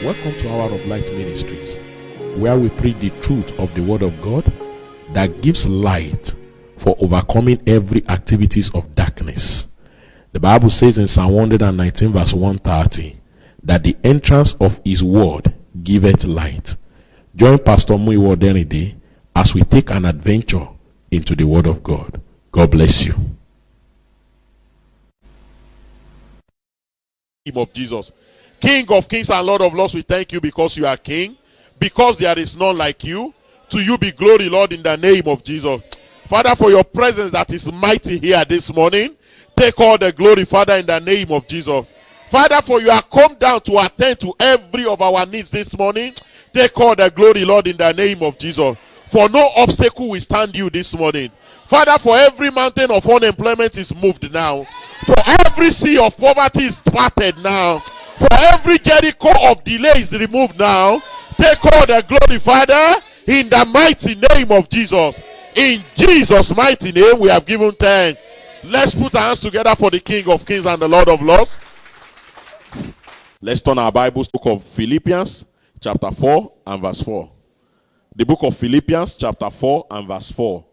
Welcome to Hour of Light Ministries, where we preach the truth of the Word of God that gives light for overcoming every activities of darkness. The Bible says in Psalm 119 verse 130 that the entrance of His Word giveth light. Join Pastor Muiwa Denide as we take an adventure into the Word of God. God bless you. Name of Jesus. King of kings and Lord of lords, we thank you because you are King, because there is none like you. To you be glory, Lord, in the name of Jesus. Father, for your presence that is mighty here this morning, take all the glory, Father, in the name of Jesus. Father, for you are come down to attend to every of our needs this morning, take all the glory, Lord, in the name of Jesus. For no obstacle will stand you this morning. Father, for every mountain of unemployment is moved now. For every sea of poverty is parted now. For every Jericho of delay is removed now. Take all the glory, Father, in the mighty name of Jesus. In Jesus' mighty name, we have given thanks. Let's put our hands together for the King of Kings and the Lord of Lords. Let's turn our Bibles to the book of Philippians, chapter 4 and verse 4. The book of Philippians, chapter 4 and verse 4.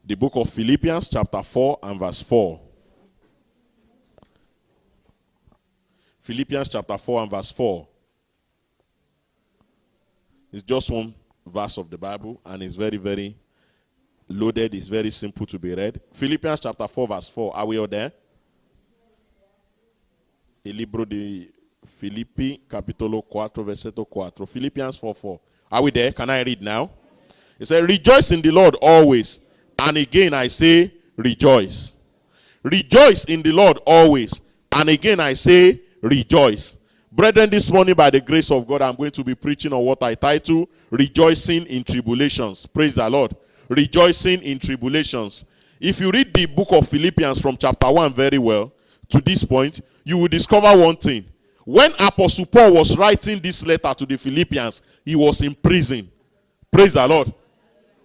The book of Philippians, chapter 4 and verse 4. Philippians chapter 4 and verse 4. It's just one verse of the Bible and it's very, very loaded. It's very simple to be read. Philippians chapter 4 verse 4. Are we all there? Il libro di Filippi capitolo 4 versetto 4. Philippians 4:4. Are we there? Can I read now? It says, rejoice in the Lord always. And again I say, rejoice. Rejoice in the Lord always. And again I say, rejoice. Brethren, this morning by the grace of God, I'm going to be preaching on what I title Rejoicing in Tribulations. Praise the Lord. Rejoicing in Tribulations. If you read the book of Philippians from chapter 1 very well, to this point, you will discover one thing. When Apostle Paul was writing this letter to the Philippians, he was in prison. Praise the Lord.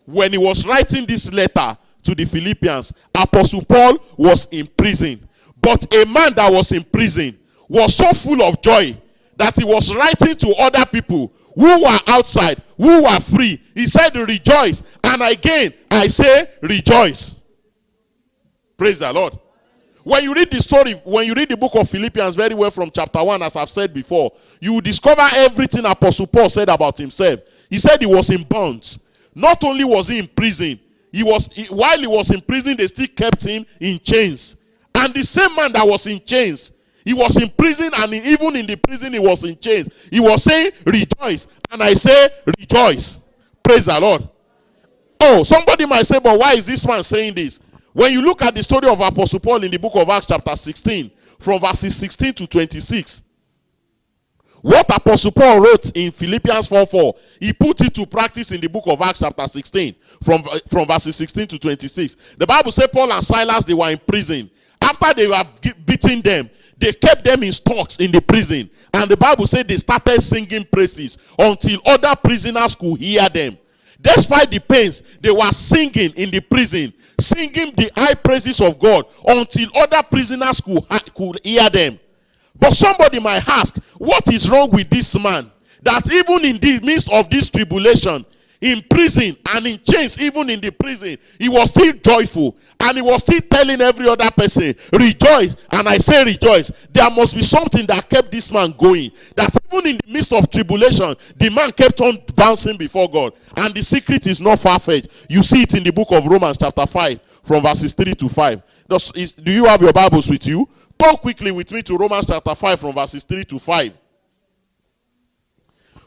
When he was writing this letter to the Philippians, Apostle Paul was in prison. But a man that was in prison was so full of joy that he was writing to other people who were outside, who were free. He said, rejoice. And again, I say, rejoice. Praise the Lord. When you read the story, when you read the book of Philippians very well from chapter 1, as I've said before, you will discover everything Apostle Paul said about himself. He said he was in bonds. Not only was he in prison, while he was in prison, they still kept him in chains. And the same man that was in chains, he was in prison, and even in the prison he was in chains. He was saying, rejoice. And I say, rejoice. Praise the Lord. Oh, somebody might say, but why is this man saying this? When you look at the story of Apostle Paul in the book of Acts chapter 16, from verses 16 to 26, what Apostle Paul wrote in Philippians 4:4, he put it to practice in the book of Acts chapter 16, from verses 16 to 26. The Bible says Paul and Silas, they were in prison. After they were beating them, they kept them in stocks in the prison. And the Bible said they started singing praises until other prisoners could hear them. Despite the pains, they were singing in the prison, singing the high praises of God until other prisoners could hear them. But somebody might ask, what is wrong with this man? That even in the midst of this tribulation, in prison and in chains, even in the prison, he was still joyful. And he was still telling every other person, rejoice. And I say rejoice. There must be something that kept this man going. That even in the midst of tribulation, the man kept on bouncing before God. And the secret is not far-fetched. You see it in the book of Romans chapter 5, from verses 3 to 5. Do you have your Bibles with you? Go quickly with me to Romans chapter 5 from verses 3 to 5.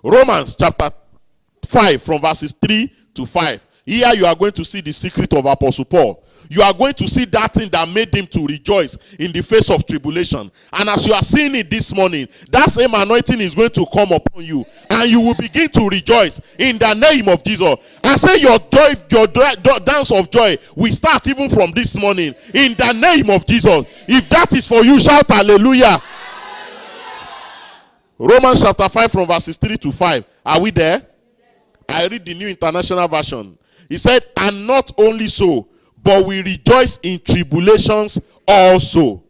Romans chapter 5 from verses 3 to 5. Here you are going to see the secret of Apostle Paul. You are going to see that thing that made him to rejoice in the face of tribulation. And as you are seeing it this morning, that same anointing is going to come upon you. And you will begin to rejoice in the name of Jesus. I say your dance of joy will start even from this morning in the name of Jesus. If that is for you, shout hallelujah. Romans chapter 5 from verses 3 to 5. Are we there? I read the New International Version. He said, and not only so, but we rejoice in tribulations also.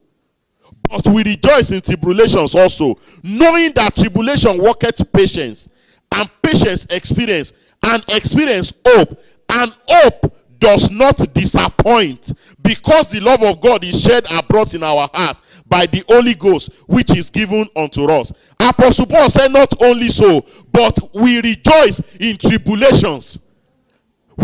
But we rejoice in tribulations also, knowing that tribulation worketh patience, and patience experience, and experience hope, and hope does not disappoint, because the love of God is shed abroad in our hearts by the Holy Ghost, which is given unto us. Apostle Paul said, not only so, but we rejoice in tribulations.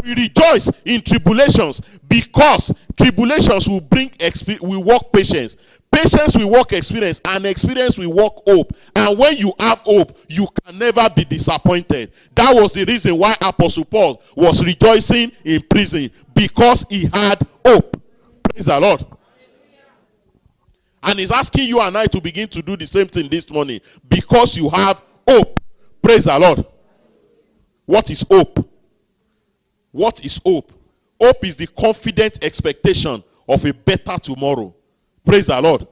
We rejoice in tribulations, because tribulations will work patience. Patience will work experience, and experience will work hope. And when you have hope, you can never be disappointed. That was the reason why Apostle Paul was rejoicing in prison, because he had hope. Praise the Lord. And he's asking you and I to begin to do the same thing this morning, because you have hope. Praise the Lord. What is hope? What is hope? Hope is the confident expectation of a better tomorrow. Praise the Lord.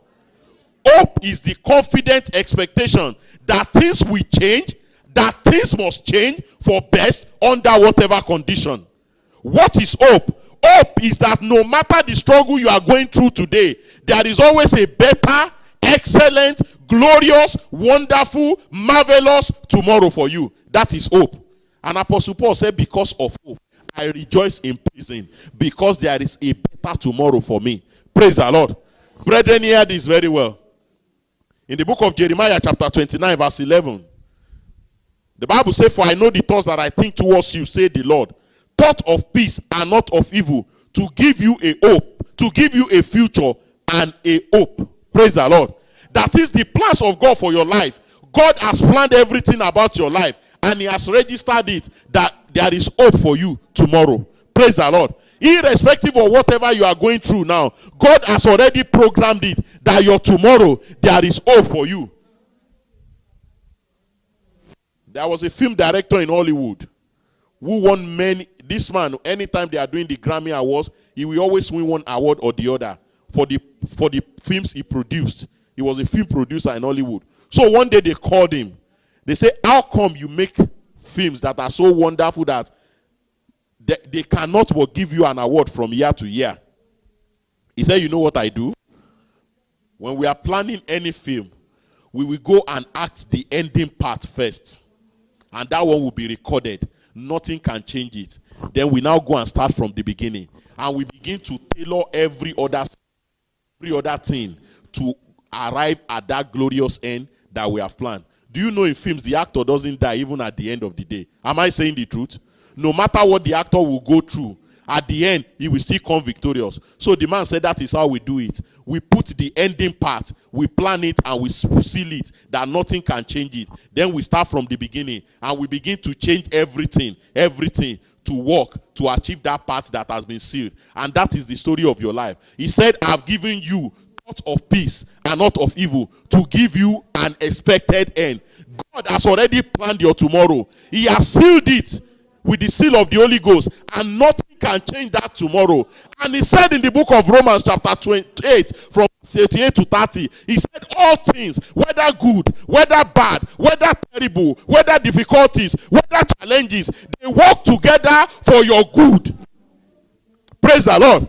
Hope is the confident expectation that things will change, that things must change for best under whatever condition. What is hope? Hope is that no matter the struggle you are going through today, there is always a better, excellent, glorious, wonderful, marvelous tomorrow for you. That is hope. And Apostle Paul said, because of hope, I rejoice in prison, because there is a better tomorrow for me. Praise the Lord. Brethren, hear this very well. In the book of Jeremiah chapter 29 verse 11, the Bible says, for I know the thoughts that I think towards you, say the Lord, thought of peace and not of evil, to give you a hope, to give you a future and a hope. Praise the Lord. That is the plans of God for your life. God has planned everything about your life, and he has registered it that there is hope for you tomorrow. Praise the Lord. Irrespective of whatever you are going through now, God has already programmed it that your tomorrow, there is hope for you. There was a film director in Hollywood who won many. This man, anytime they are doing the Grammy Awards, he will always win one award or the other for the films he produced. He was a film producer in Hollywood. So one day they called him. They said, how come you make films that are so wonderful that they cannot but give you an award from year to year? He said, you know what I do? When we are planning any film, we will go and act the ending part first. And that one will be recorded. Nothing can change it. Then we now go and start from the beginning. And we begin to tailor every other thing to arrive at that glorious end that we have planned. Do you know in films, the actor doesn't die even at the end of the day? Am I saying the truth? No matter what the actor will go through, at the end, he will still come victorious. So the man said that is how we do it. We put the ending part, we plan it, and we seal it, that nothing can change it. Then we start from the beginning, and we begin to change everything to work, to achieve that part that has been sealed. And that is the story of your life. He said, I've given you thought of peace and not of evil, to give you an expected end. God has already planned your tomorrow. He has sealed it with the seal of the Holy Ghost, and nothing can change that tomorrow. And he said in the book of Romans chapter 28 from 38 to 30, he said all things, whether good, whether bad, whether terrible, whether difficulties, whether challenges, they work together for your good. Praise the Lord.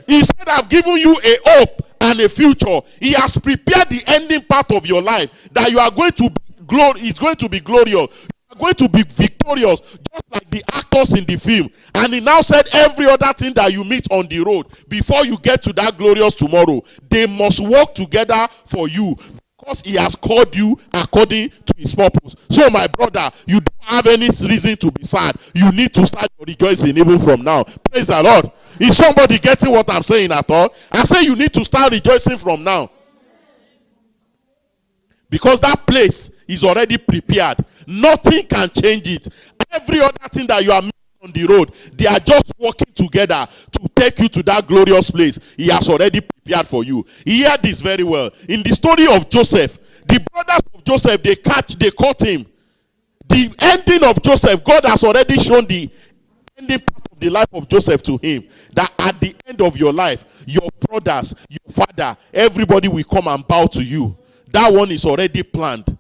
He said, I've given you a hope and a future. He has prepared the ending part of your life, that you are going to be it's going to be glorious. Going to be victorious, just like the actors in the film. And he now said every other thing that you meet on the road, before you get to that glorious tomorrow, they must work together for you, because he has called you according to his purpose. So my brother, you don't have any reason to be sad. You need to start rejoicing even from now. Praise the Lord. Is somebody getting what I'm saying at all? I say you need to start rejoicing from now, because that place is already prepared. Nothing can change it. Every other thing that you are meeting on the road, they are just working together to take you to that glorious place he has already prepared for you. Hear this very well. In the story of Joseph, the brothers of Joseph, they caught him. The ending of Joseph, God has already shown the ending part of the life of Joseph to him. That at the end of your life, your brothers, your father, everybody will come and bow to you. That one is already planned.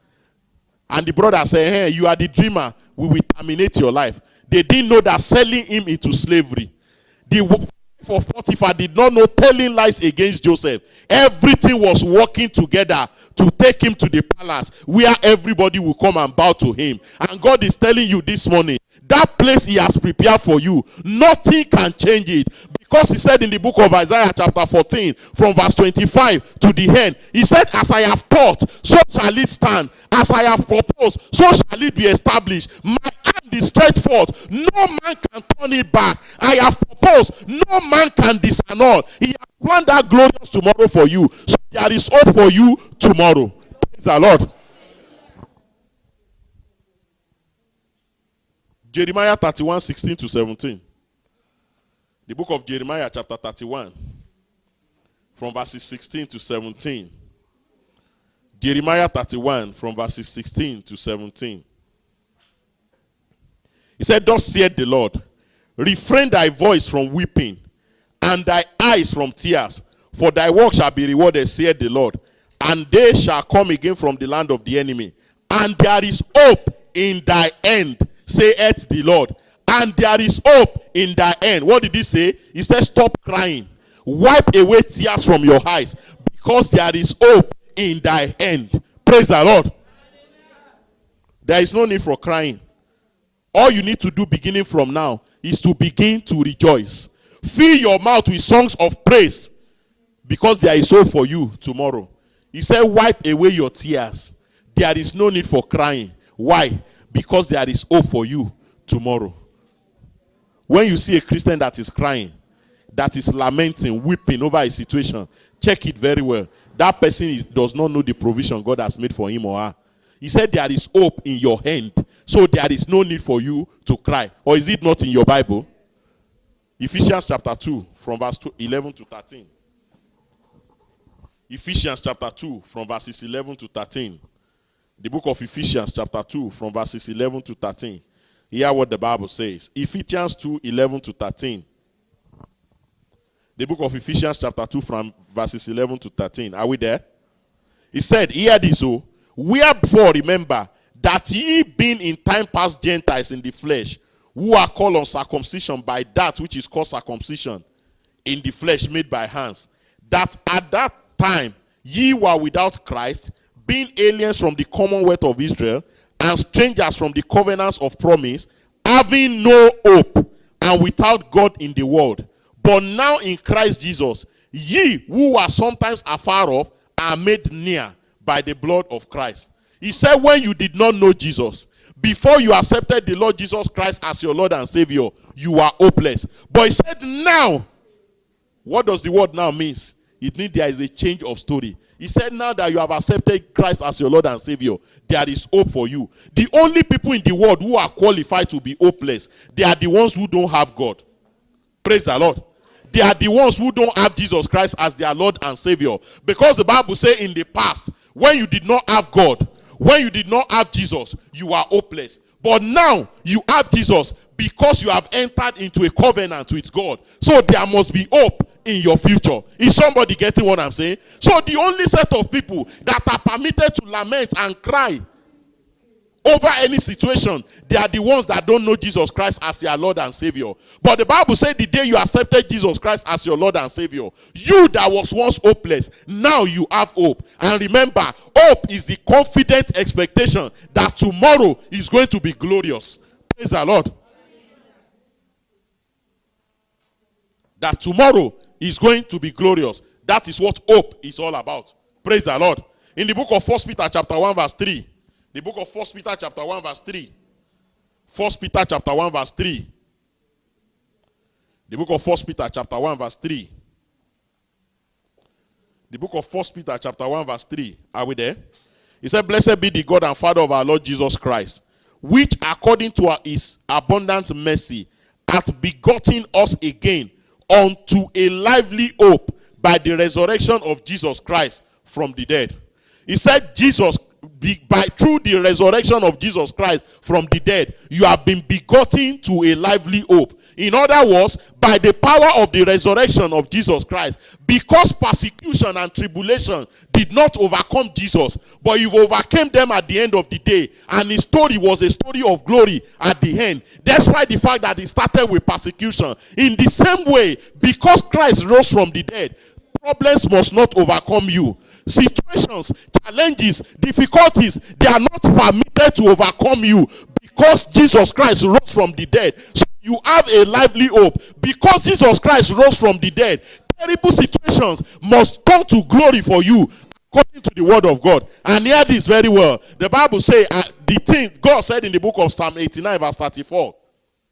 And the brother said, hey, you are the dreamer. We will terminate your life. They didn't know that selling him into slavery. The wife of Potiphar did not know telling lies against Joseph Everything was working together to take him to the palace where everybody will come and bow to him. And God is telling you this morning, that place he has prepared for you, nothing can change it. Because he said in the book of Isaiah chapter 14 from verse 25 to the end, he said, as I have taught, so shall it stand. As I have proposed, so shall it be established. My hand is stretched forth, no man can turn it back. I have proposed, no man can disannul. He has planned that glorious tomorrow for you. So there is hope for you tomorrow. Praise the Lord. Jeremiah 31, 16 to 17. The book of Jeremiah chapter 31 from verses 16 to 17. Jeremiah 31 from verses 16 to 17. He said, thus saith the Lord, refrain thy voice from weeping, and thy eyes from tears, for thy work shall be rewarded, saith the Lord. And they shall come again from the land of the enemy. And there is hope in thy end, saith the Lord. And there is hope in thy end. What did he say? He said, stop crying. Wipe away tears from your eyes, because there is hope in thy end. Praise the Lord. There is no need for crying. All you need to do beginning from now is to begin to rejoice. Fill your mouth with songs of praise, because there is hope for you tomorrow. He said, wipe away your tears. There is no need for crying. Why? Because there is hope for you tomorrow. When you see a Christian that is crying, that is lamenting, weeping over a situation, check it very well. That person does not know the provision God has made for him or her. He said there is hope in your hand, so there is no need for you to cry. Or is it not in your Bible? Ephesians chapter 2 from verse 11 to 13. Ephesians chapter 2 from verses 11 to 13. The book of Ephesians chapter 2 from verses 11 to 13. Hear what the Bible says. Ephesians 2, 11 to 13. The book of Ephesians chapter 2 from verses 11 to 13. Are we there? He said, hear this, O, wherefore remember that ye being in time past Gentiles in the flesh, who are called uncircumcision by that which is called circumcision in the flesh made by hands, that at that time ye were without Christ, being aliens from the commonwealth of Israel, and strangers from the covenants of promise, having no hope, and without God in the world. But now in Christ Jesus, ye who were sometimes afar off are made near by the blood of Christ. He said, when you did not know Jesus, before you accepted the Lord Jesus Christ as your Lord and Savior, you were hopeless. But he said now, what does the word now mean? It means there is a change of story. He said, now that you have accepted Christ as your Lord and Savior, there is hope for you. The only people in the world who are qualified to be hopeless, they are the ones who don't have God. Praise the Lord. They are the ones who don't have Jesus Christ as their Lord and Savior. Because the Bible says in the past, when you did not have God, when you did not have Jesus, you are hopeless. But now you have Jesus because you have entered into a covenant with God. So there must be hope in your future. Is somebody getting what I'm saying? So the only set of people that are permitted to lament and cry over any situation, they are the ones that don't know Jesus Christ as their Lord and Savior. But the Bible said the day you accepted Jesus Christ as your Lord and Savior, you that was once hopeless, now you have hope. And remember, hope is the confident expectation that tomorrow is going to be glorious. Praise the Lord. That tomorrow is going to be glorious. That is what hope is all about. Praise the Lord. In the book of 1 Peter chapter 1 verse 3. The book of 1 Peter chapter 1 verse 3. 1 Peter chapter 1 verse 3. The book of 1 Peter chapter 1 verse 3. The book of 1 Peter chapter 1 verse 3. Are we there? He said, blessed be the God and Father of our Lord Jesus Christ, which according to his abundant mercy hath begotten us again unto a lively hope by the resurrection of Jesus Christ from the dead. He said through the resurrection of Jesus Christ from the dead, you have been begotten to a lively hope. In other words, by the power of the resurrection of Jesus Christ, because persecution and tribulation did not overcome Jesus, but you overcame them at the end of the day, and his story was a story of glory at the end. Despite the fact that it started with persecution, in the same way, because Christ rose from the dead, Problems must not overcome you. Situations, challenges, difficulties, they are not permitted to overcome you because Jesus Christ rose from the dead. So you have a lively hope. Because Jesus Christ rose from the dead, terrible situations must come to glory for you according to the word of God. And hear this very well. The Bible says, the thing God said in the book of Psalm 89 verse 34,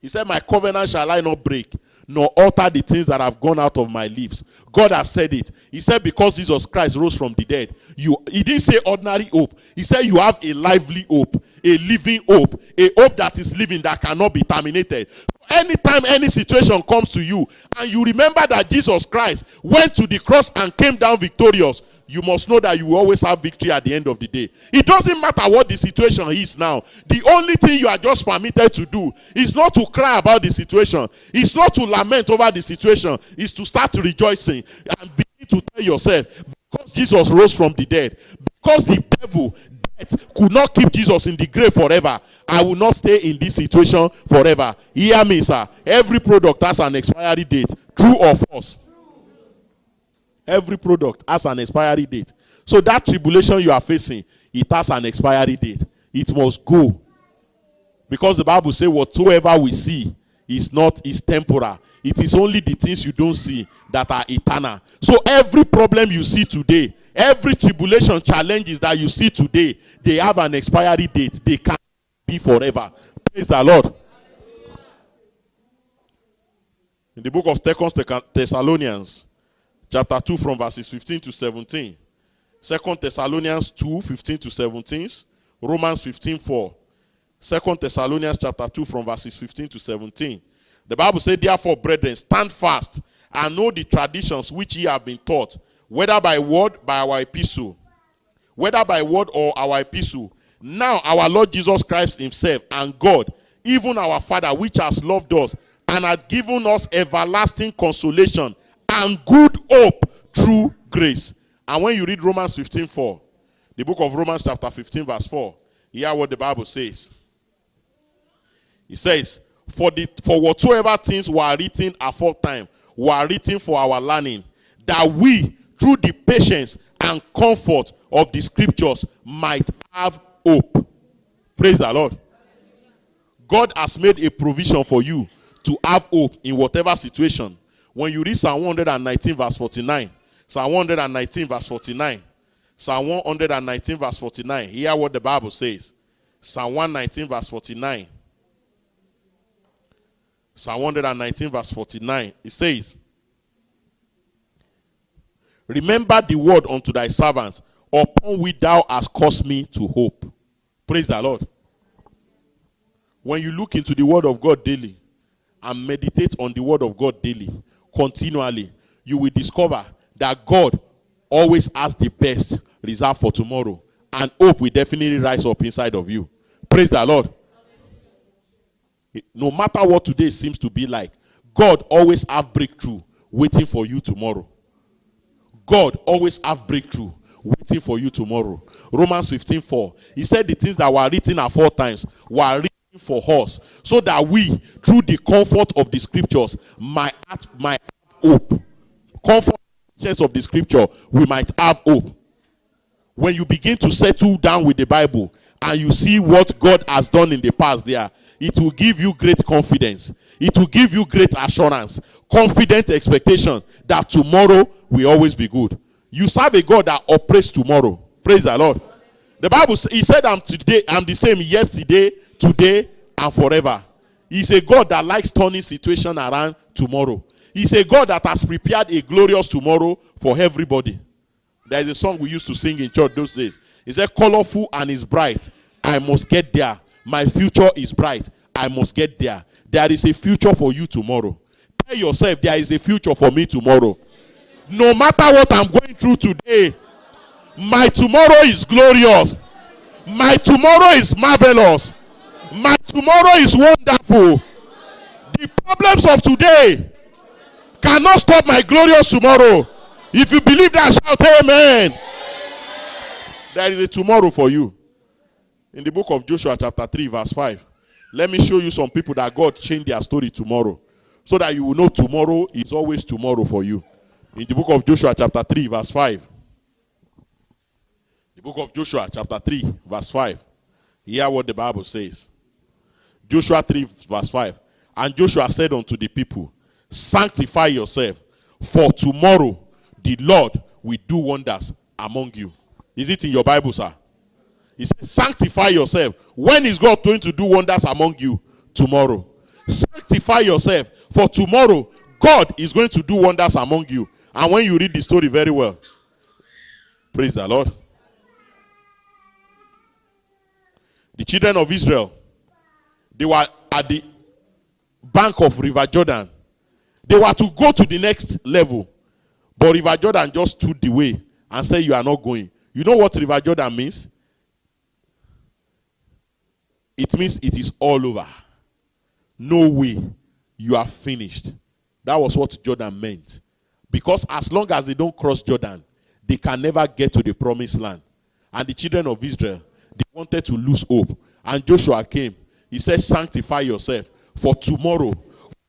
he said, my covenant shall I not break, nor alter the things that have gone out of my lips. God has said it. He said, because Jesus Christ rose from the dead, he didn't say ordinary hope. He said you have a lively hope, a living hope, a hope that is living, that cannot be terminated. Anytime any situation comes to you and you remember that Jesus Christ went to the cross and came down victorious, you must know that you will always have victory at the end of the day. It doesn't matter what the situation is now. The only thing you are just permitted to do is not to cry about the situation. It's not to lament over the situation. It's to start rejoicing and begin to tell yourself, because Jesus rose from the dead, because the devil, death, could not keep Jesus in the grave forever, I will not stay in this situation forever. Hear me, sir. Every product has an expiry date. True or false? Every product has an expiry date. So that tribulation you are facing, it has an expiry date. It must go. Because the Bible says whatsoever we see is temporal. It is only the things you don't see that are eternal. So every problem you see today, every tribulation, challenges that you see today, they have an expiry date. They can't be forever. Praise the Lord. In the book of 2 Thessalonians, chapter 2 from verses 15 to 17. 2 Thessalonians 2, 15 to 17. Romans 15, 4. 2 Thessalonians chapter 2 from verses 15 to 17. The Bible said, therefore, brethren, stand fast and know the traditions which ye have been taught, whether by word, by our epistle. Whether by word or our epistle. Now our Lord Jesus Christ himself and God, even our Father, which has loved us and hath given us everlasting consolation and good hope through grace. And when you read Romans 15:4, the book of Romans chapter 15 verse 4, hear what the Bible says. It says, for whatsoever things were written aforetime were written for our learning, that we, through the patience and comfort of the scriptures, might have hope. Praise the Lord. God has made a provision for you to have hope in whatever situation. When you read Psalm 119 verse 49, Psalm 119 verse 49, Psalm 119 verse 49, hear what the Bible says. Psalm 119 verse 49. Psalm 119 verse 49, it says, remember the word unto thy servant, upon which thou hast caused me to hope. Praise the Lord. When you look into the word of God daily and meditate on the word of God daily, continually, you will discover that God always has the best reserved for tomorrow, and hope will definitely rise up inside of you. Praise the Lord. No matter what today seems to be like, God always have breakthrough waiting for you tomorrow. God always have breakthrough waiting for you tomorrow. Romans 15:4. He said the things that were written aforetimes were written for us, so that we, through the comfort of the scriptures, might have hope. Comfort of the scripture, we might have hope. When you begin to settle down with the Bible and you see what God has done in the past there, it will give you great confidence. It will give you great assurance, confident expectation that tomorrow will always be good. You serve a God that operates tomorrow. Praise the Lord. The Bible, he said, I'm the same yesterday, today, and forever. He's a God that likes turning situation around tomorrow. He's a God that has prepared a glorious tomorrow for everybody. There is a song we used to sing in church those days. It said, colorful and is bright. I must get there. My future is bright. I must get there. There is a future for you tomorrow. Tell yourself, there is a future for me tomorrow. No matter what I'm going through today, my tomorrow is glorious. My tomorrow is marvelous. My tomorrow is wonderful. The problems of today cannot stop my glorious tomorrow. If you believe that, shout amen. There is a tomorrow for you. In the book of Joshua chapter 3 verse 5, let me show you some people that God changed their story tomorrow, so that you will know tomorrow is always tomorrow for you. In the book of Joshua chapter 3 verse 5. The book of Joshua chapter 3 verse 5. Hear what the Bible says. Joshua 3 verse 5. And Joshua said unto the people, sanctify yourself, for tomorrow the Lord will do wonders among you. Is it in your Bible, sir? He says, sanctify yourself. When is God going to do wonders among you? Tomorrow. Sanctify yourself, for tomorrow God is going to do wonders among you. And when you read the story very well, praise the Lord. The children of Israel, they were at the bank of River Jordan. They were to go to the next level. But River Jordan just stood the way and said, you are not going. You know what River Jordan means? It means it is all over. No way. You are finished. That was what Jordan meant. Because as long as they don't cross Jordan, they can never get to the promised land. And the children of Israel, they wanted to lose hope. And Joshua came. He said, sanctify yourself, for tomorrow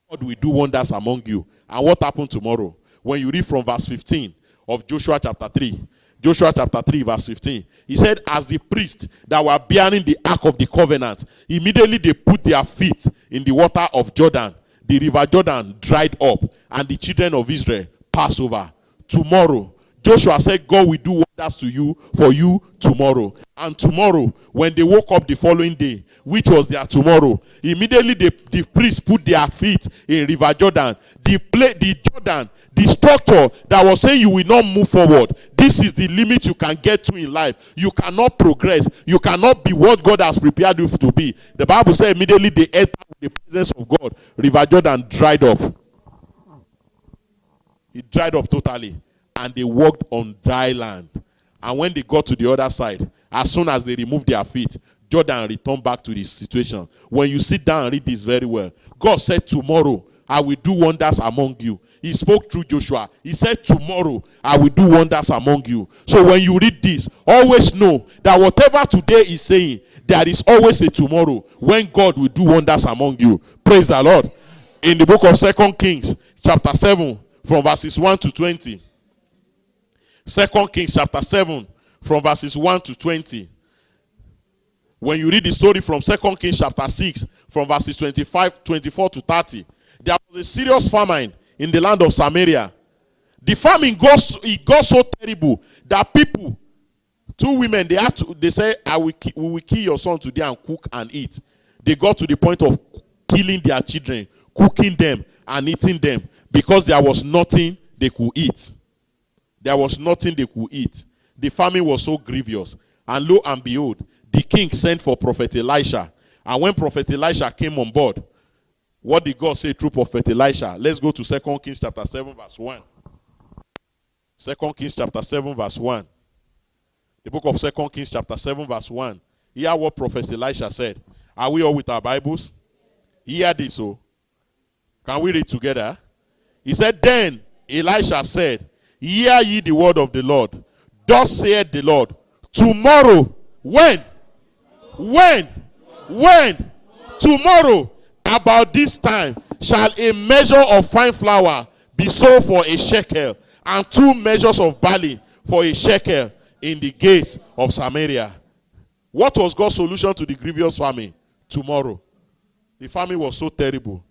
God will do wonders among you. And what happened tomorrow? When you read from verse 15 of Joshua chapter 3. Joshua chapter 3 verse 15. He said, as the priests that were bearing the ark of the covenant, immediately they put their feet in the water of Jordan. The river Jordan dried up, and the children of Israel passed over. Tomorrow, Joshua said, God will do wonders to you, for you tomorrow. And tomorrow, when they woke up the following day, which was their tomorrow, immediately the priests put their feet in river Jordan. The Jordan, the structure that was saying you will not move forward. This is the limit you can get to in life. You cannot progress. You cannot be what God has prepared you to be. The Bible says immediately they entered the presence of God. River Jordan dried up. It dried up totally. And they walked on dry land. And when they got to the other side, as soon as they removed their feet, Jordan returned back to the situation. When you sit down and read this very well, God said, tomorrow I will do wonders among you. He spoke through Joshua. He said, tomorrow I will do wonders among you. So when you read this, always know that whatever today is saying, there is always a tomorrow when God will do wonders among you. Praise the Lord. In the book of 2 Kings, chapter 7, from verses 1 to 20. 2 Kings, chapter 7, from verses 1 to 20. When you read the story from 2 Kings, chapter 6, from verses 24 to 30, there was a serious famine in the land of Samaria. The famine got so terrible that people, two women, they said, we will kill your son today and cook and eat. They got to the point of killing their children, cooking them and eating them, because there was nothing they could eat. There was nothing they could eat. The famine was so grievous. And lo and behold, the king sent for Prophet Elisha. And when Prophet Elisha came on board, what did God say through Prophet Elisha? Let's go to 2 Kings chapter 7 verse 1. 2 Kings chapter 7 verse 1. The book of 2 Kings chapter 7 verse 1. Hear what Prophet Elisha said. Are we all with our Bibles? Hear this. Oh. Can we read together? He said, then Elisha said, hear ye the word of the Lord. Thus saith the Lord, tomorrow, when? Tomorrow, about this time, shall a measure of fine flour be sold for a shekel, and 2 measures of barley for a shekel in the gates of Samaria. What was God's solution to the grievous famine? Tomorrow. The famine was so terrible.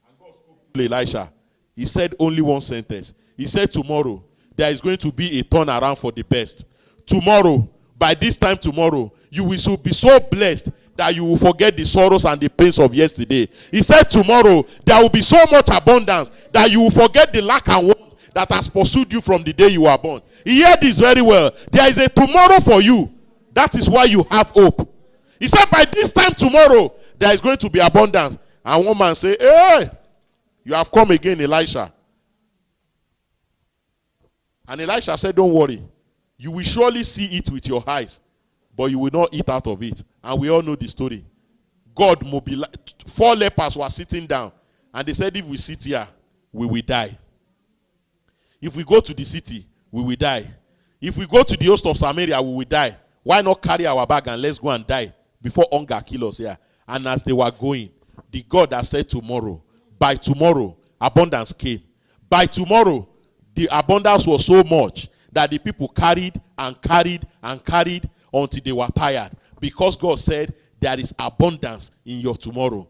And God spoke to Elisha. He said only one sentence. He said, tomorrow, there is going to be a turnaround for the best. Tomorrow, by this time tomorrow, you will be so blessed that you will forget the sorrows and the pains of yesterday. He said, tomorrow, there will be so much abundance that you will forget the lack and want that has pursued you from the day you were born. He heard this very well. There is a tomorrow for you. That is why you have hope. He said, by this time tomorrow, there is going to be abundance. And one man said, hey, you have come again, Elisha. And Elisha said, don't worry. You will surely see it with your eyes, but you will not eat out of it. And we all know the story. God mobilized. 4 lepers were sitting down. And they said, if we sit here, we will die. If we go to the city, we will die. If we go to the host of Samaria, we will die. Why not carry our bag and let's go and die before hunger kills us here? And as they were going, the God that said tomorrow, by tomorrow, abundance came. By tomorrow, The abundance was so much that the people carried and carried and carried until they were tired. Because God said, there is abundance in your tomorrow.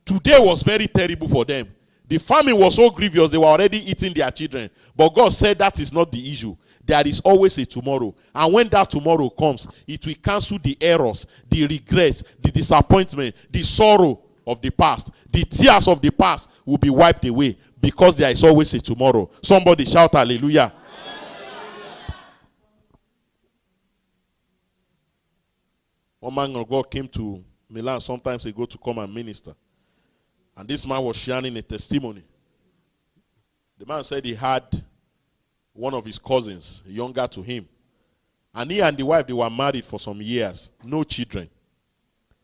Today was very terrible for them. The famine was so grievous, they were already eating their children. But God said that is not the issue. There is always a tomorrow. And when that tomorrow comes, it will cancel the errors, the regrets, the disappointment, the sorrow of the past. The tears of the past will be wiped away because there is always a tomorrow. Somebody shout hallelujah. One man of God came to Milan sometimes ago to come and minister. And this man was sharing a testimony. The man said he had one of his cousins, younger to him. And he and the wife, they were married for some years. No children.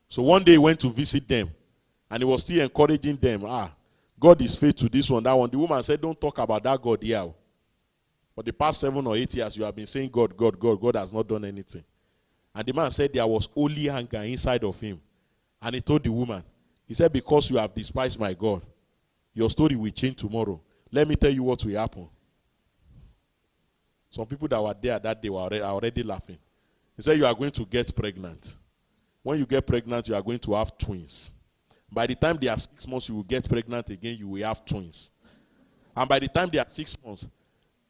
So one day he went to visit them. And he was still encouraging them. God is faithful to this one, that one. The woman said, don't talk about that God here. For the past 7 or 8 years, you have been saying God, God, God. God has not done anything. And the man said there was only anger inside of him. And he told the woman, he said, because you have despised my God, your story will change tomorrow. Let me tell you what will happen. Some people that were there that day were already laughing. He said, you are going to get pregnant. When you get pregnant, you are going to have twins. By the time they are 6 months, you will get pregnant again, you will have twins. And by the time they are 6 months,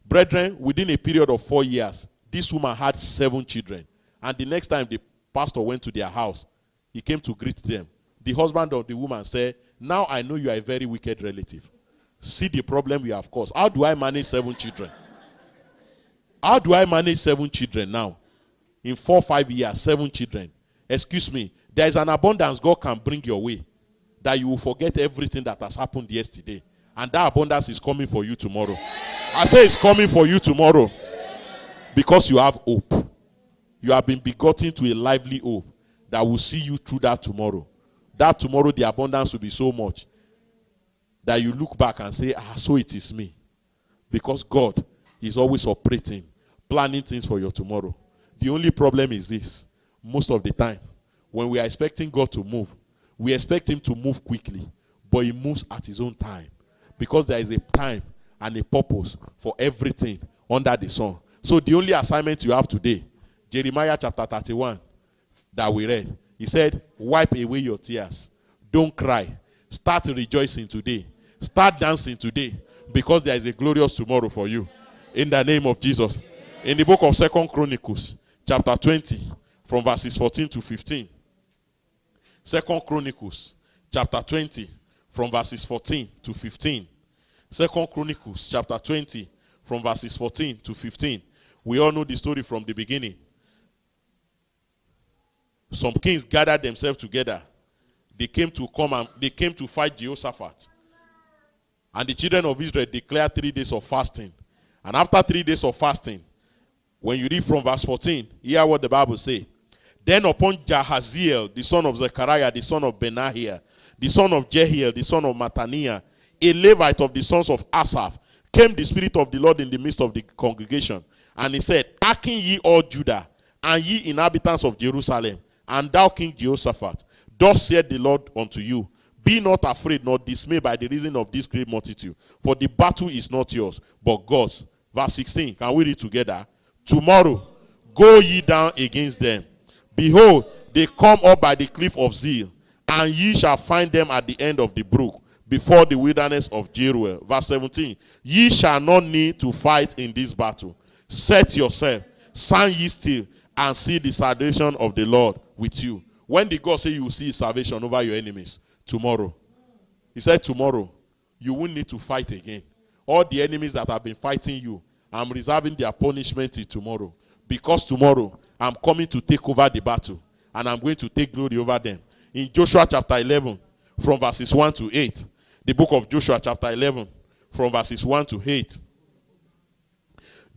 brethren, within a period of 4 years, this woman had 7 children. And the next time the pastor went to their house, he came to greet them. The husband of the woman said, now I know you are a very wicked relative. See the problem you have caused. How do I manage 7 children? How do I manage 7 children now? In 4 or 5 years, 7 children. Excuse me. There is an abundance God can bring your way that you will forget everything that has happened yesterday. And that abundance is coming for you tomorrow. I say it's coming for you tomorrow because you have hope. You have been begotten to a lively hope that will see you through that tomorrow. That tomorrow, the abundance will be so much that you look back and say, so it is me. Because God is always operating, planning things for your tomorrow. The only problem is this. Most of the time, when we are expecting God to move, we expect him to move quickly, but he moves at his own time. Because there is a time and a purpose for everything under the sun. So the only assignment you have today, Jeremiah chapter 31 that we read, he said, wipe away your tears. Don't cry. Start rejoicing today. Start dancing today because there is a glorious tomorrow for you. In the name of Jesus. In the book of 2 Chronicles, chapter 20, from verses 14 to 15. 2 Chronicles, chapter 20, from verses 14 to 15. 2 Chronicles, chapter 20, from verses 14 to 15. We all know the story from the beginning. Some kings gathered themselves together. They came to fight Jehoshaphat. And the children of Israel declared 3 days of fasting. And after 3 days of fasting, when you read from verse 14, hear what the Bible says. Then upon Jahaziel, the son of Zechariah, the son of Benahiah, the son of Jehiel, the son of Mattaniah, a Levite of the sons of Asaph, came the Spirit of the Lord in the midst of the congregation. And he said, hearken ye all Judah, and ye inhabitants of Jerusalem, and thou King Jehoshaphat, thus saith the Lord unto you, be not afraid nor dismayed by the reason of this great multitude, for the battle is not yours, but God's. Verse 16, can we read together? Tomorrow go ye down against them. Behold, they come up by the cliff of Ziz, and ye shall find them at the end of the brook, before the wilderness of Jeruel. Verse 17, ye shall not need to fight in this battle. Set yourself, stand ye still, and see the salvation of the Lord with you. When did God say you will see salvation over your enemies? Tomorrow. He said tomorrow, you won't need to fight again. All the enemies that have been fighting you, I'm reserving their punishment till tomorrow. Because tomorrow, I'm coming to take over the battle. And I'm going to take glory over them. In Joshua chapter 11, from verses 1 to 8. The book of Joshua chapter 11, from verses 1 to 8.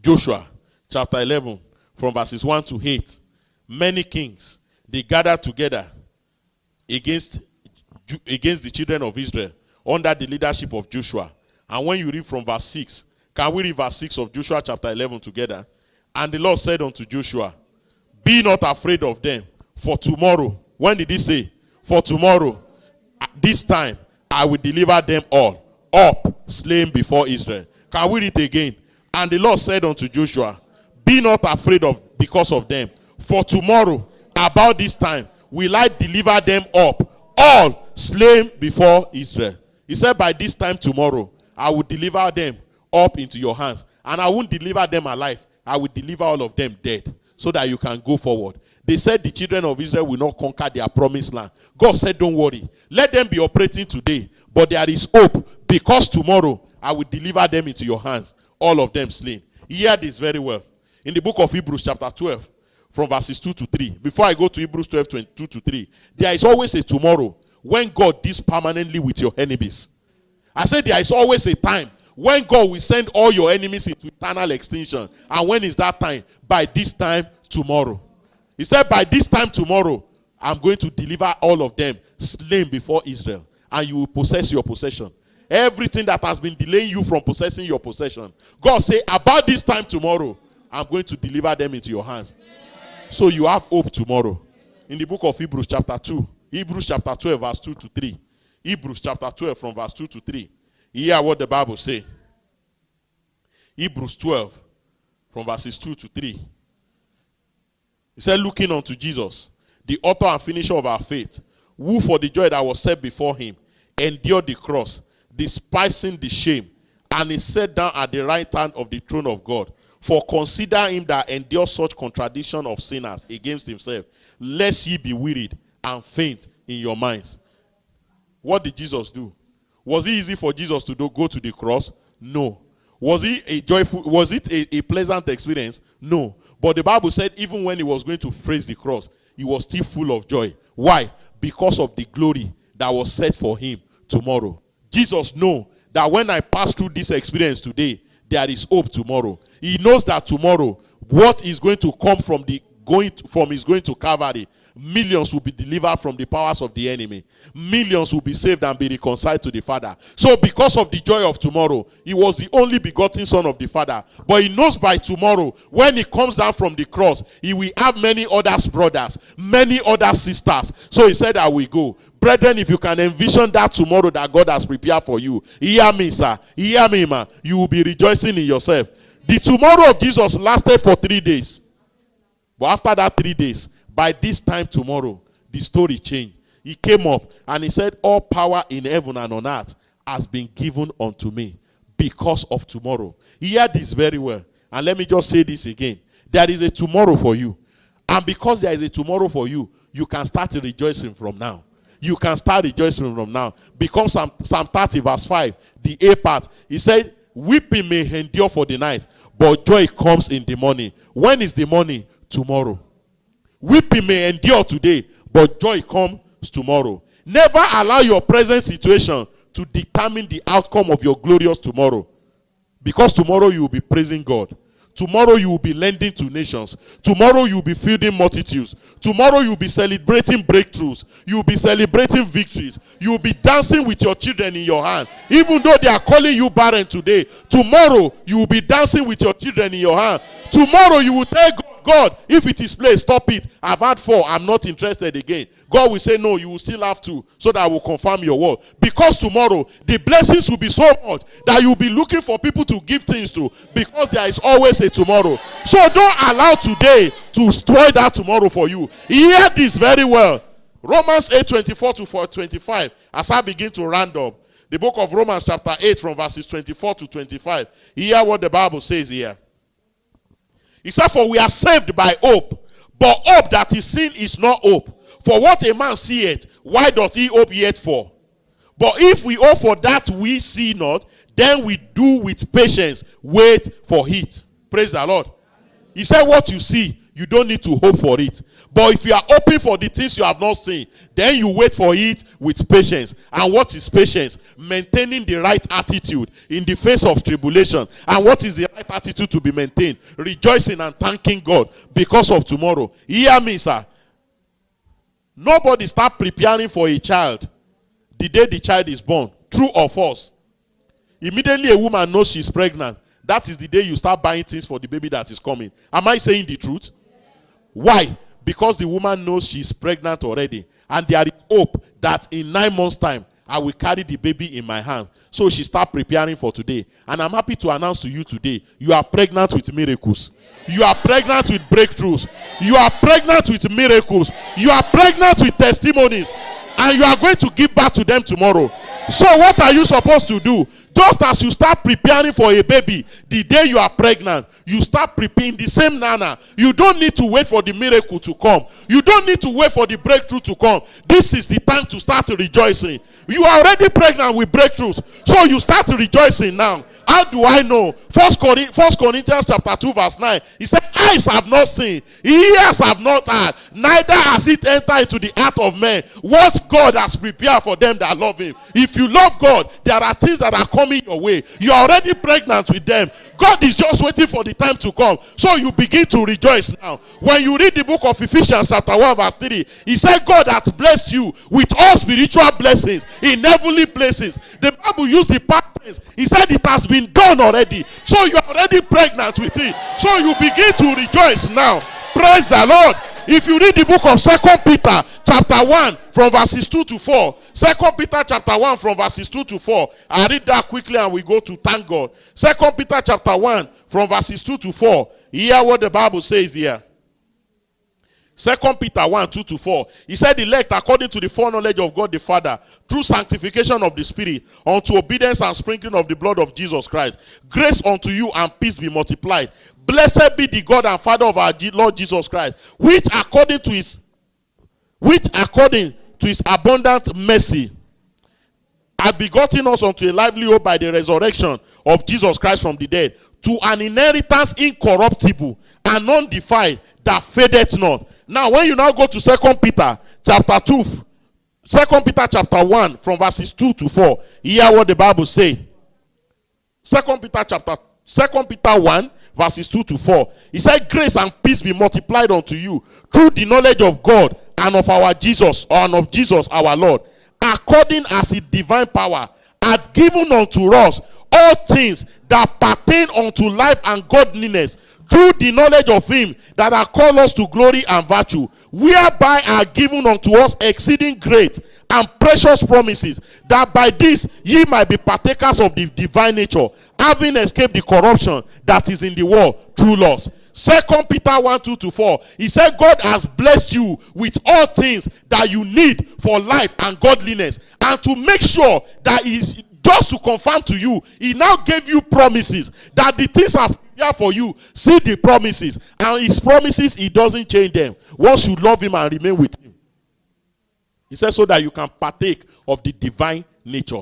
Joshua chapter 11, from verses 1 to 8. Many kings, they gathered together against the children of Israel under the leadership of Joshua. And when you read from verse 6, can we read verse 6 of Joshua chapter 11 together? And the Lord said unto Joshua, be not afraid of them, for tomorrow, when did he say? For tomorrow, at this time, I will deliver them all up, slain before Israel. Can we read again? And the Lord said unto Joshua, be not afraid because of them, for tomorrow about this time will I deliver them up, all slain before Israel. He said, by this time tomorrow I will deliver them up into your hands, and I won't deliver them alive. I will deliver all of them dead, so that you can go forward. They said the children of Israel will not conquer their promised land. God said, don't worry. Let them be operating today, but there is hope, because tomorrow I will deliver them into your hands, all of them slain. Hear this very well. In the book of Hebrews chapter 12, from verses 2 to 3. Before I go to Hebrews 12, 22 to 3. There is always a tomorrow when God deals permanently with your enemies. I said there is always a time when God will send all your enemies into eternal extinction. And when is that time? By this time tomorrow. He said, by this time tomorrow, I'm going to deliver all of them slain before Israel. And you will possess your possession. Everything that has been delaying you from possessing your possession. God say, about this time tomorrow, I'm going to deliver them into your hands. So you have hope tomorrow. In the book of Hebrews chapter 2. Hebrews chapter 12 verse 2 to 3. Hebrews chapter 12 from verse 2 to 3. Hear what the Bible say. Hebrews 12 from verses 2 to 3. He said, looking unto Jesus, the author and finisher of our faith, who for the joy that was set before him endured the cross, despising the shame, and is set down at the right hand of the throne of God. For consider him that endures such contradiction of sinners against himself, lest ye be wearied and faint in your minds. What did Jesus do? Was it easy for Jesus to go to the cross? No. Was it a pleasant experience? No. But the Bible said even when he was going to face the cross, he was still full of joy. Why? Because of the glory that was set for him tomorrow. Jesus knows that when I pass through this experience today, there is hope tomorrow. He knows that tomorrow, what is going to come from his going to Calvary, millions will be delivered from the powers of the enemy. Millions will be saved and be reconciled to the Father. So because of the joy of tomorrow, he was the only begotten Son of the Father. But he knows by tomorrow, when he comes down from the cross, he will have many other brothers, many other sisters. So he said, I will go. Brethren, if you can envision that tomorrow that God has prepared for you, hear me, sir. Hear me, man. You will be rejoicing in yourself. The tomorrow of Jesus lasted for 3 days. But after that 3 days, by this time tomorrow, the story changed. He came up and he said, all power in heaven and on earth has been given unto me because of tomorrow. Hear this very well. And let me just say this again. There is a tomorrow for you. And because there is a tomorrow for you, you can start rejoicing from now. You can start rejoicing from now. Because Psalm 30 verse 5, the A part, he said, weeping may endure for the night, but joy comes in the morning. When is the morning? Tomorrow. Weeping may endure today, but joy comes tomorrow. Never allow your present situation to determine the outcome of your glorious tomorrow. Because tomorrow you will be praising God. Tomorrow you will be lending to nations. Tomorrow you will be feeding multitudes. Tomorrow you will be celebrating breakthroughs. You will be celebrating victories. You will be dancing with your children in your hand. Even though they are calling you barren today, tomorrow you will be dancing with your children in your hand. Tomorrow you will tell God, if it is placed, stop it. I've had 4. I'm not interested again. God will say, no, you will still have 2, so that I will confirm your word. Because tomorrow, the blessings will be so much that you will be looking for people to give things to, because there is always a tomorrow. So don't allow today to spoil that tomorrow for you. Hear this very well. Romans 8:24 to 25. As I begin to round up, the book of Romans chapter 8 from verses 24 to 25. Hear what the Bible says here. He said, for we are saved by hope, but hope that is seen is not hope. For what a man seeth, why doth he hope yet for? But if we hope for that we see not, then we do with patience wait for it. Praise the Lord. He said, what you see, you don't need to hope for it. But if you are hoping for the things you have not seen, then you wait for it with patience. And what is patience? Maintaining the right attitude in the face of tribulation. And what is the right attitude to be maintained? Rejoicing and thanking God because of tomorrow. Hear me, sir. Nobody start preparing for a child the day the child is born. True or false? Immediately a woman knows she's pregnant. That is the day you start buying things for the baby that is coming. Am I saying the truth? Why? Because the woman knows she's pregnant already. And there is hope that in 9 months' time, I will carry the baby in my hand. So she start preparing for today. And I'm happy to announce to you today, you are pregnant with miracles. You are pregnant with breakthroughs. You are pregnant with miracles. You are pregnant with testimonies. And you are going to give back to them tomorrow. So what are you supposed to do? Just as you start preparing for a baby, the day you are pregnant, you start preparing the same manner. You don't need to wait for the miracle to come. You don't need to wait for the breakthrough to come. This is the time to start rejoicing. You are already pregnant with breakthroughs, so you start rejoicing now. How do I know? First Corinthians chapter 2 verse 9. He said, eyes have not seen, ears have not heard, neither has it entered into the heart of man what God has prepared for them that love him. If you love God, there are things that are coming your way. You are already pregnant with them. God is just waiting for the time to come. So you begin to rejoice now. When you read the book of Ephesians chapter 1 verse 3, he said God has blessed you with all spiritual blessings in heavenly places. The Bible used the past tense. He said it has been done already. So you are already pregnant with it. So you begin to rejoice now. Praise the Lord. If you read the book of 2 Peter chapter 1 from verses 2 to 4. 2 Peter chapter 1 from verses 2 to 4. I read that quickly and we go to thank God. 2 Peter chapter 1 from verses 2 to 4. Hear what the Bible says here. 2 Peter 1, 2 to 4. He said, elect according to the foreknowledge of God the Father, through sanctification of the Spirit, unto obedience and sprinkling of the blood of Jesus Christ. Grace unto you and peace be multiplied. Blessed be the God and Father of our Lord Jesus Christ, which according to his abundant mercy hath begotten us unto a lively hope by the resurrection of Jesus Christ from the dead, to an inheritance incorruptible and undefiled, that fadeth not. Now, when you now go to 2 Peter chapter 2, 2 Peter chapter 1 from verses 2 to 4, hear what the Bible says. 2 Peter 1 verses 2 to 4. He said, grace and peace be multiplied unto you through the knowledge of God and of our Jesus, and of Jesus our Lord, according as his divine power hath given unto us all things that pertain unto life and godliness, through the knowledge of him that hath called us to glory and virtue, whereby are given unto us exceeding great and precious promises, that by this ye might be partakers of the divine nature, having escaped the corruption that is in the world through lust. 2 Peter 1, 2 to 4. He said God has blessed you with all things that you need for life and godliness. And to make sure that is just to confirm to you, he now gave you promises that the things are prepared for you. See the promises. And his promises, he doesn't change them. Once you love him and remain with him. He says so that you can partake of the divine nature.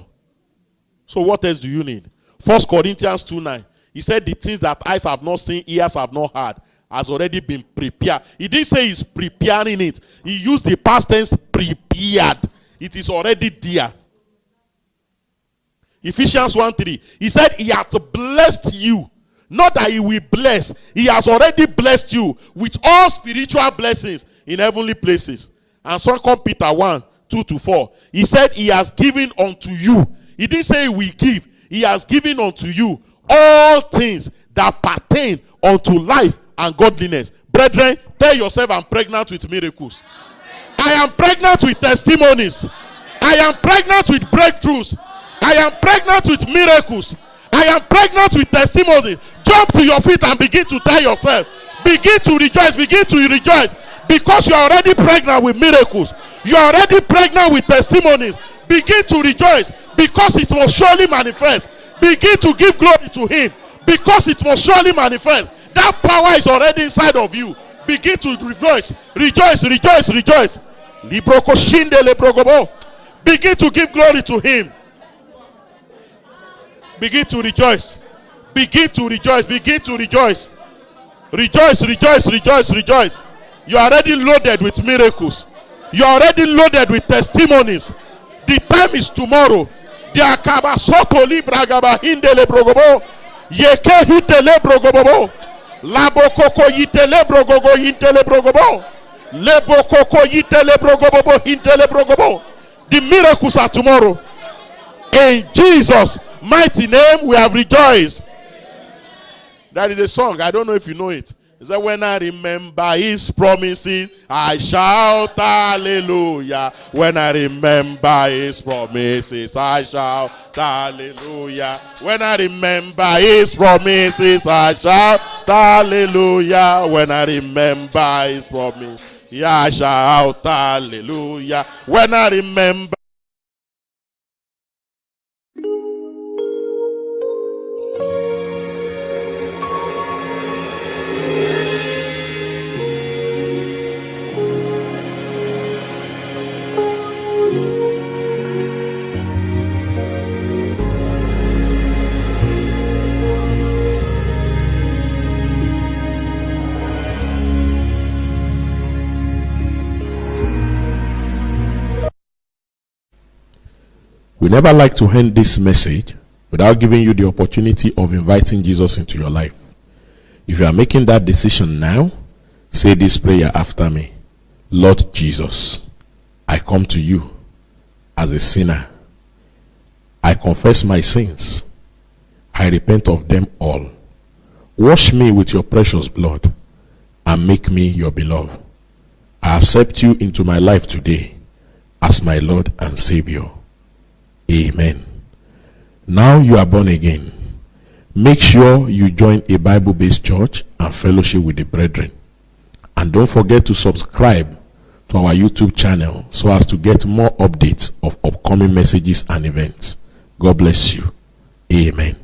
So what else do you need? 1 Corinthians 2:9. He said the things that eyes have not seen, ears have not heard, has already been prepared. He didn't say he's preparing it. He used the past tense, prepared. It is already there. Ephesians 1:3. He said he has blessed you. Not that he will bless. He has already blessed you with all spiritual blessings in heavenly places. And 2 Peter 1, 2 to 4. He said he has given unto you. He didn't say he will give. He has given unto you all things that pertain unto life and godliness. Brethren, tell yourself, I'm pregnant with miracles. I am pregnant with testimonies. I am pregnant with breakthroughs. I am pregnant with miracles. I am pregnant with testimonies. Jump to your feet and begin to tell yourself. Begin to rejoice. Begin to rejoice. Because you are already pregnant with miracles. You are already pregnant with testimonies. Begin to rejoice. Because it must surely manifest. Begin to give glory to him. Because it must surely manifest. That power is already inside of you. Begin to rejoice. Rejoice, rejoice, rejoice. Begin to give glory to him. Begin to rejoice. Begin to rejoice. Begin to rejoice. Rejoice, rejoice, rejoice, rejoice. You are already loaded with miracles. You are already loaded with testimonies. The time is tomorrow. The akabasoto libragaba hindele brogobo. Yeke hitele brogobo. Labokoko yitele brogogo hintele brogobo. Lebokoko yitele brogobo hintele brogobo. The miracles are tomorrow. In Jesus' mighty name we have rejoiced. That is a song. I don't know if you know it. He said, when I remember his promises, I shout hallelujah. When I remember his promises, I shout hallelujah. When I remember his promises, I shout hallelujah. When I remember his promise, yeah, I shout hallelujah. When I remember. We never like to end this message without giving you the opportunity of inviting Jesus into your life. If you are making that decision now, say this prayer after me. Lord Jesus, I come to you as a sinner. I confess my sins. I repent of them all. Wash me with your precious blood and make me your beloved. I accept you into my life today as my Lord and Savior. Amen. Now you are born again. Make sure you join a Bible-based church and fellowship with the brethren. And don't forget to subscribe to our YouTube channel so as to get more updates of upcoming messages and events. God bless you. Amen.